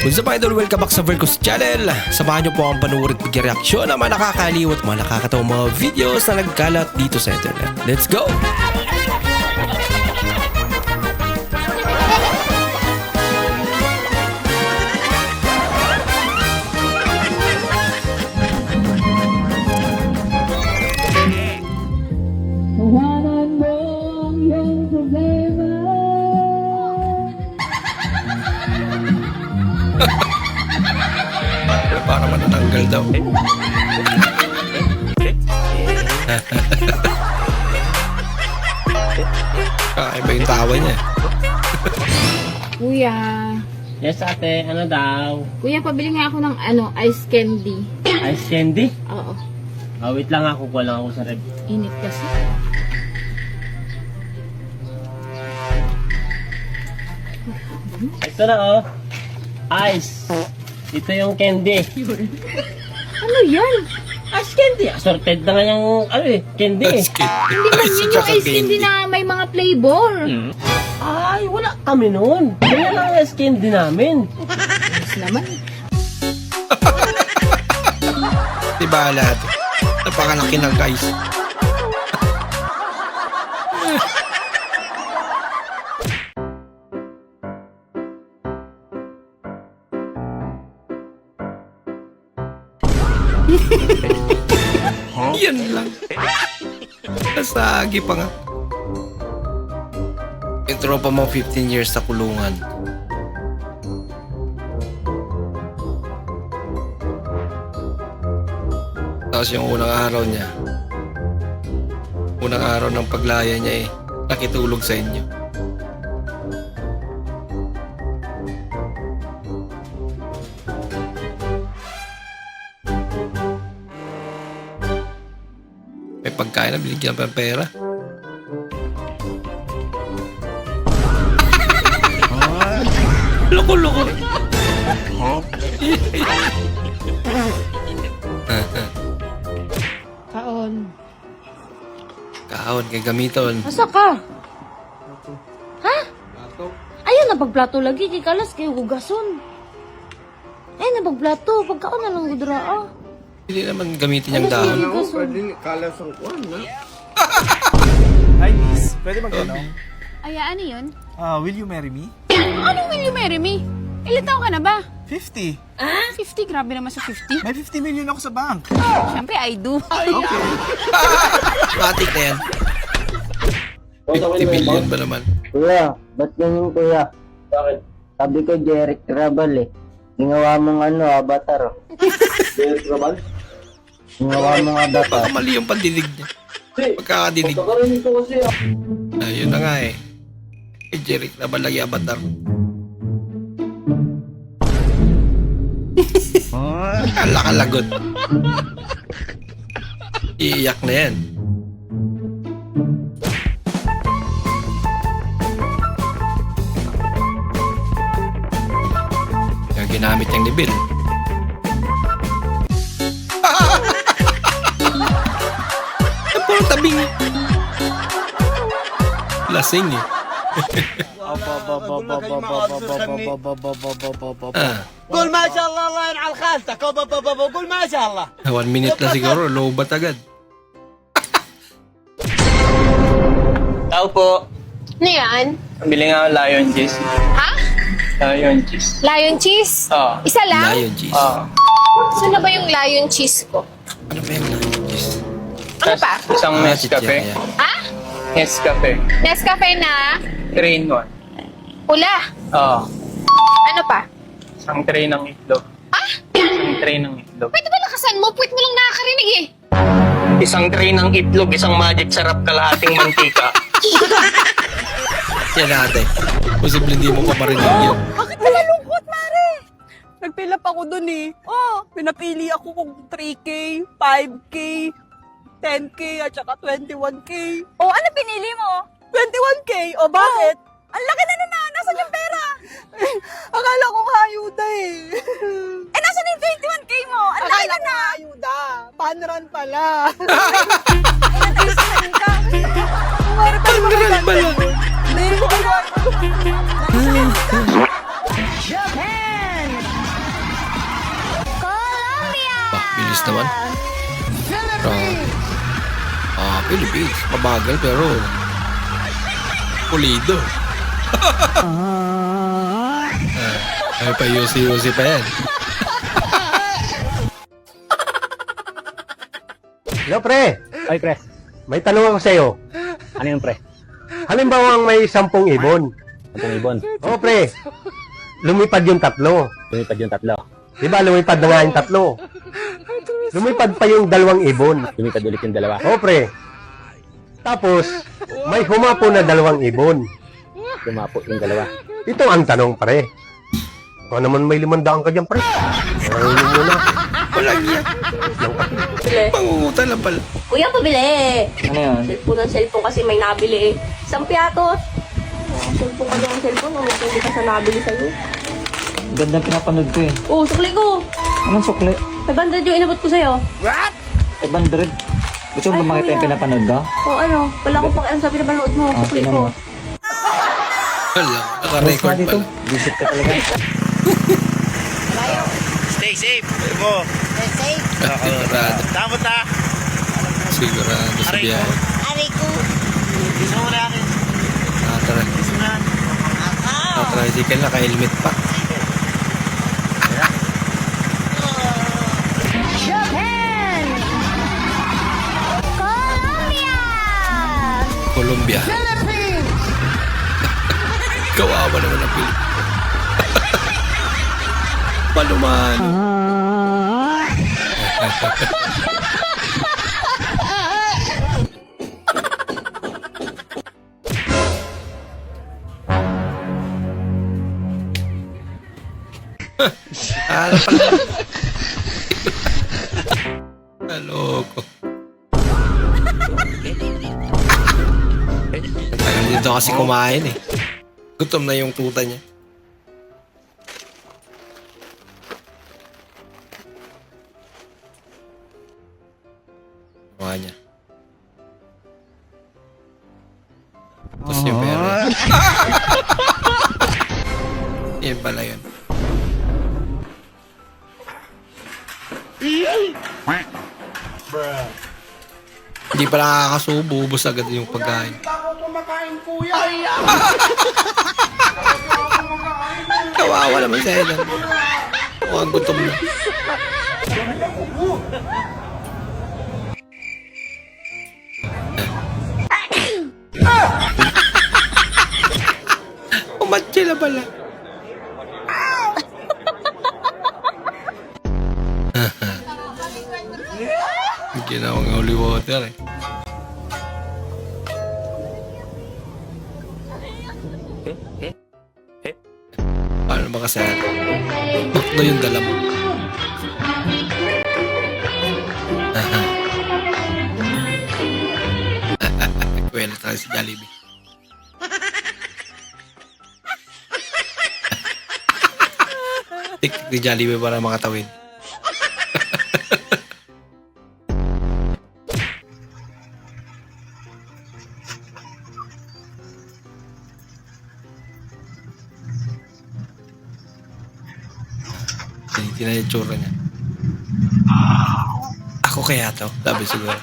What's up idol? Welcome back sa Vercos Channel. Samahan niyo po ang panuorin at reaksyon ng mga nakakaliw at mga nakakatawang mga videos na nagkalat dito sa internet. Let's go! Tawanan mo ang iyong problema. Para manatanggal daw. Kakaiba yung tawa niya. Kuya. Yes, ate. Ano daw? Kuya, pabili nga ako ng ice candy. Ice candy? Oo. Wait lang ako. Kuha lang ako sa rep. Init kasi. Ito na, oh. Ice. Ito yung candy. Ano yan? Ice candy. Assorted na nga yung, candy. That's cute. Hindi man yun yung ice candy na may mga flavor. Ay, wala kami noon. Kaya lang ang ice candy namin. Yes naman. Di ba lahat? Napakalaki ng guys. Yan lang. Nasagi pa nga. Yung tropa mo 15 years sa kulungan. Tapos yung unang araw niya, unang araw ng paglaya niya nakitulog sa inyo. May pagkain na binigyan pa ng pera. Loko-loko. Kaon. Kaon kay gamiton. Asa ka? Ha? Ayun na pagplato lagi. Kay kalas kay hugason. Ayun na pagplato. Pagkaon na lang gudra. Hindi naman gamitin yung dahon. Hi, miss. Pwede magtanong? Ay, ano yun? Will you marry me? Anong will you marry me? Ilan taon ka na ba? 50. 50? Grabe naman sa 50. May 50 million ako sa bank. Siyempre, I do. Okay. Matik na yan. 50 billion ba naman? Kuya, ba't ganyan kuya? Bakit? Sabi ko Jeric Trabal Ginawa mong avatar Jeric Trabal? Ginawa mong avatar. Baka mali yung pandinig niya. Pagkakadinig. Pagkakaroon ito kasi, Ayun na nga Kay Jeric na balagi avatar. Kalakalagot. Iiyak na yan. Yung ginamit niyang nibil. Puro tabing. Lasing قول ما شاء الله الله ينعل خالتك قول ما شاء الله 1 minute na siguro, lobat agad. Tao po. Ano yan? Bili nga ako lion cheese. Ha? Lion cheese. Lion cheese? Oo. Isa lang? Lion cheese. Saan na ba yung lion cheese ko? Ano ba yung lion cheese? Ano pa? Isang Ah, Nescafe. chichirya. Ha? Nescafe. Nescafe na 3 in 1. pula. Oo. Ano pa? Isang tray ng itlog. Ha? Isang tray ng itlog. Pwede ba lakasan mo? Puwit mo lang nakakarinig eh. Isang tray ng itlog, isang magic sarap kalahating mantika. Yan ate. Posible hindi mo pa marinig yun. Bakit ka nalungkot, Mare? Nagpilap ako dun eh. Pinapili ako kung 3K, 5K, 10K, at saka 21K. Ano pinili mo? 21K. Bakit? Ang laki na nun. Nasaan yung pera? Akala ko ayuda eh. Nasaan yung 21K mo? Ang laki na na. Ayuda. Panran pala. Ayusan ka. Panran pala. Hindi ko Bilis naman. Philippines. Mabagal pero pulido. Ay pa yusi-yusi pa yan. Hello, pre. Ay, pre. May tanong ako sa'yo. Ano yun, pre? Halimbawa may 10 ibon. Ang ibon. Oo, pre. Lumipad yung 3. Lumipad yung 3. Diba, lumipad na nga yung 3. Lumipad pa yung 2 ibon. Lumipad ulit yung 2. Oo, pre. Tapos, may humapo na 2 ibon. Lumapo yung 2. Ito ang tanong, pre. Ikaw naman may 500 ka dyan, pre. Ano muna? Walang yan. Pangungutan lang pala. Kuya, pabili! Ano yun? Cellphone kasi may nabili eh. Isang piatos. Cellphone ka ng cellphone, hindi ka sa nabili sa'yo. Ganda pinapanood ko eh. Oo, sukli ko. Anong sukli? 500 yung inabot ko sa'yo. 500. Gusto mo ba makita yung pinapanood ko? Oo, ano? Wala akong pakialam sa pinapanood mo. Sukli tingnan ko. mo. Wala. Naka-record dito. pala. Visit ka talaga. Stay safe. Mo. Sigurado. Tama ta. Sigurado sa biyahe. Gusto mo na akin. Naka-tricycle, naka-helmet pa. Colombia. Kawawa naman ang Pilipinas. Paluman. Ano pala? Naloko. Tagal dito kasi kumain eh. Gutom na yung tuta niya. Mukha niya. Tapos yung pera. Yan pala yun. Hindi pa nakakasubo, ubos agad yung pagkain. Kawawa naman sa Elan. Mukhang gutom na. Umatsi na pala. Ginawang holy water eh. Paano ba kasi? Baklo yung dala mo. Kwela tayo si Jollibee. Tik-tik ni Jollibee para makatawid. Tinitin na yung tsura niya. Ako kaya to? Sabi siguro.